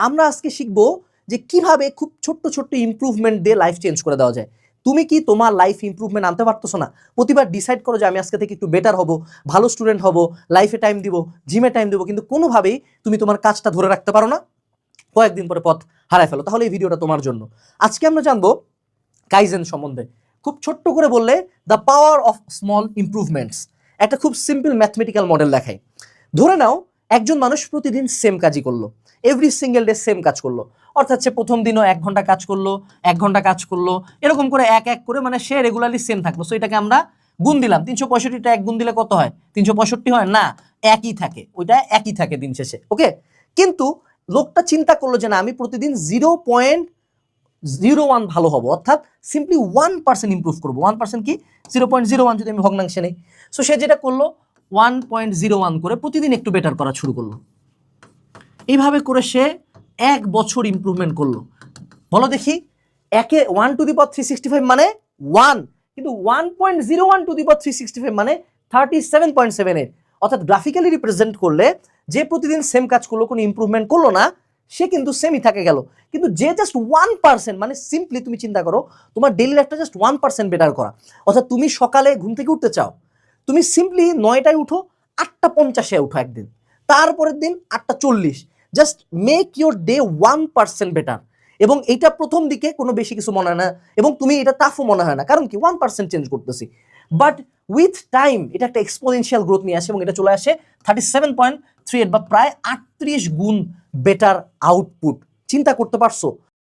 আমরা আজকে শিখবো যে কিভাবে খুব ছোট্ট ছোট্ট ইমপ্রুভমেন্ট দিয়ে লাইফ চেঞ্জ করে দেওয়া যায়। তুমি কি তোমার লাইফ ইমপ্রুভমেন্ট আনতে পারতেছো না? প্রতিবার ডিসাইড করো যে আমি আজকে থেকে একটু বেটার হব, ভালো স্টুডেন্ট হব, লাইফে টাইম দিব, জিমে টাইম দিব, কিন্তু কোনোভাবেই তুমি তোমার কাজটা ধরে রাখতে পারো না, কয়েকদিন পরে পথ হারায় ফেলো। তাহলে এই ভিডিওটা তোমার জন্য। আজকে আমরা জানবো কাইজেন সম্বন্ধে। খুব ছোট্ট করে বললে the power of small improvements. একটা খুব সিম্পল ম্যাথমেটিক্যাল মডেল দেখায়। ধরে নাও একজন মানুষ প্রতিদিন সেম কাজই করলো, এভরি সিঙ্গেল ডে সেম কাজ করলো, অর্থাৎ সে প্রথম দিনও 1 ঘন্টা কাজ করলো, 1 ঘন্টা কাজ করলো, এরকম করে এক এক করে, মানে সে রেগুলারলি সেম থাকলো। সো এটাকে আমরা গুণ দিলাম, 365টা 1 গুণ দিলে কত হয়? 365 হয় না, একই থাকে, ওইটা একই থাকে দিন শেষে। ওকে, কিন্তু লোকটা চিন্তা করলো যে না, আমি প্রতিদিন 0.01 ভালো হবো, অর্থাৎ সিম্পলি 1% ইমপ্রুভ করবো। 1% কি? 0.01 যদি আমি ভগ্নাংশে নেই। সো সে যেটা করলো 1.01 করে প্রতিদিন একটু বেটার করা শুরু করলো। এইভাবে করে সে 1 বছর ইমপ্রুভমেন্ট করলো। বলো দেখি, 1 টু দি পাওয়ার 365 মানে 1, কিন্তু 1.01 টু দি পাওয়ার 365 মানে 37.78। অর্থাৎ গ্রাফিক্যালি রিপ্রেজেন্ট করলে যে প্রতিদিন সেম কাজ করলো, কোনো ইমপ্রুভমেন্ট করলো না, সে কিন্তু সেমই থাকে গেল। কিন্তু যে জাস্ট 1%, মানে সিম্পলি তুমি চিন্তা করো তোমার ডেইলি লাইফটা জাস্ট 1% বেটার করা। অর্থাৎ তুমি সকালে ঘুম থেকে উঠতে চাও, তুমি সিম্পলি 9টায় উঠো, 8:50-এ উঠো একদিন, তারপরের দিন 8:40। Just make your day 1% better. এবং এইটা প্রথম দিকে কোনো বেশি কিছু মনে হয় না, এবং তুমি এটা টাফও মনে হয় না, কারণ কি 1% চেঞ্জ করতেছি। বাট উইথ টাইম এটা একটা এক্সপোনেনশিয়াল গ্রোথ নিয়ে আসে, এবং এটা চলে আসে 37.38 বা প্রায় 38 গুণ বেটার আউটপুট। চিন্তা করতে পারছো?